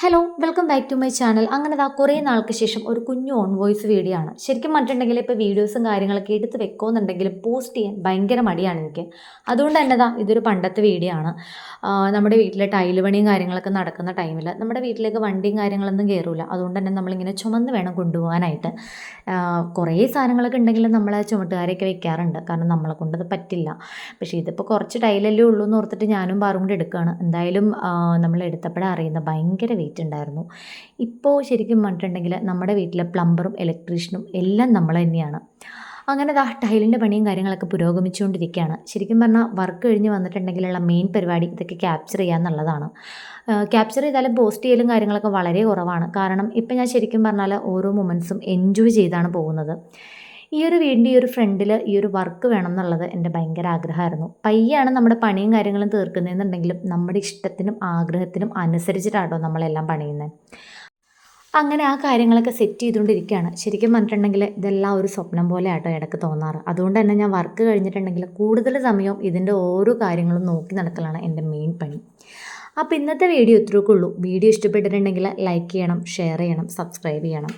Hello welcome back to my channel. അങ്ങനെ കുറേ നാൾക്ക് ശേഷം ഒരു കുഞ്ഞു ഓൺ വോയിസ് വീഡിയോ ആണ്. ശരിക്കും പറഞ്ഞിട്ടുണ്ടെങ്കിൽ ഇപ്പോൾ വീഡിയോസും കാര്യങ്ങളൊക്കെ എടുത്ത് വെക്കുമെന്നുണ്ടെങ്കിൽ പോസ്റ്റ് ചെയ്യാൻ ഭയങ്കര മടിയാണ് എനിക്ക്. അതുകൊണ്ട് തന്നെ ഇതൊരു പണ്ടത്തെ വീഡിയോ ആണ്. നമ്മുടെ വീട്ടിലെ ടൈല് പണിയും കാര്യങ്ങളൊക്കെ നടക്കുന്ന ടൈമിൽ നമ്മുടെ വീട്ടിലേക്ക് വണ്ടിയും കാര്യങ്ങളൊന്നും കയറില്ല. അതുകൊണ്ട് തന്നെ നമ്മളിങ്ങനെ ചുമന്ന് വേണം കൊണ്ടുപോകാനായിട്ട്. കുറേ സാധനങ്ങളൊക്കെ ഉണ്ടെങ്കിൽ നമ്മൾ ചുമട്ടുകാരെയൊക്കെ വെക്കാറുണ്ട്, കാരണം നമ്മളെ കൊണ്ടത് പറ്റില്ല. പക്ഷേ ഇതിപ്പോൾ കുറച്ച് ടൈലല്ലേ ഉള്ളൂ എന്ന് ഓർത്തിട്ട് ഞാനും പാറും കൂടി എടുക്കുകയാണ്. എന്തായാലും നമ്മൾ എടുത്തപ്പോഴാണ് അറിയുന്നത് ഭയങ്കര വെയിറ്റ് ഉണ്ടായിരുന്നു. ഇപ്പോൾ ശരിക്കും പറഞ്ഞിട്ടുണ്ടെങ്കിൽ നമ്മുടെ വീട്ടിലെ പ്ലംബറും ഇലക്ട്രീഷ്യനും എല്ലാം നമ്മൾ തന്നെയാണ്. അങ്ങനെ ടൈലിൻ്റെ പണിയും കാര്യങ്ങളൊക്കെ പുരോഗമിച്ചുകൊണ്ടിരിക്കുകയാണ്. ശരിക്കും പറഞ്ഞാൽ വർക്ക് കഴിഞ്ഞ് വന്നിട്ടുണ്ടെങ്കിലുള്ള മെയിൻ പരിപാടി ഇതൊക്കെ ക്യാപ്ചർ ചെയ്യുക എന്നുള്ളതാണ്. ക്യാപ്ചർ ചെയ്താലും പോസ്റ്റ് ചെയ്യലും കാര്യങ്ങളൊക്കെ വളരെ കുറവാണ്. കാരണം ഇപ്പം ഞാൻ ശരിക്കും പറഞ്ഞാൽ ഓരോ മൊമെൻറ്റ്സും എൻജോയ് ചെയ്താണ് പോകുന്നത്. ഈ ഒരു വീടിൻ്റെ ഈ ഒരു ഫ്രണ്ടിൽ ഈ ഒരു വർക്ക് വേണം എന്നുള്ളത് എൻ്റെ ഭയങ്കര ആഗ്രഹമായിരുന്നു. പയ്യാണ് നമ്മുടെ പണിയും കാര്യങ്ങളും തീർക്കുന്നതെന്നുണ്ടെങ്കിലും നമ്മുടെ ഇഷ്ടത്തിനും ആഗ്രഹത്തിനും അനുസരിച്ചിട്ടാണോ നമ്മളെല്ലാം പണിയുന്നത്. അങ്ങനെ ആ കാര്യങ്ങളൊക്കെ സെറ്റ് ചെയ്തുകൊണ്ടിരിക്കുകയാണ്. ശരിക്കും പറഞ്ഞിട്ടുണ്ടെങ്കിൽ ഇതെല്ലാം ഒരു സ്വപ്നം പോലെ ആട്ടോ ഇടയ്ക്ക് തോന്നാറ്. അതുകൊണ്ട് തന്നെ ഞാൻ വർക്ക് കഴിഞ്ഞിട്ടുണ്ടെങ്കിൽ കൂടുതൽ സമയവും ഇതിൻ്റെ ഓരോ കാര്യങ്ങളും നോക്കി നടക്കലാണ് എൻ്റെ മെയിൻ പണി. അപ്പോൾ ഇന്നത്തെ വീഡിയോ ഇത്രയൊക്കെ ഉള്ളൂ. വീഡിയോ ഇഷ്ടപ്പെട്ടിട്ടുണ്ടെങ്കിൽ ലൈക്ക് ചെയ്യണം, ഷെയർ ചെയ്യണം, സബ്സ്ക്രൈബ് ചെയ്യണം.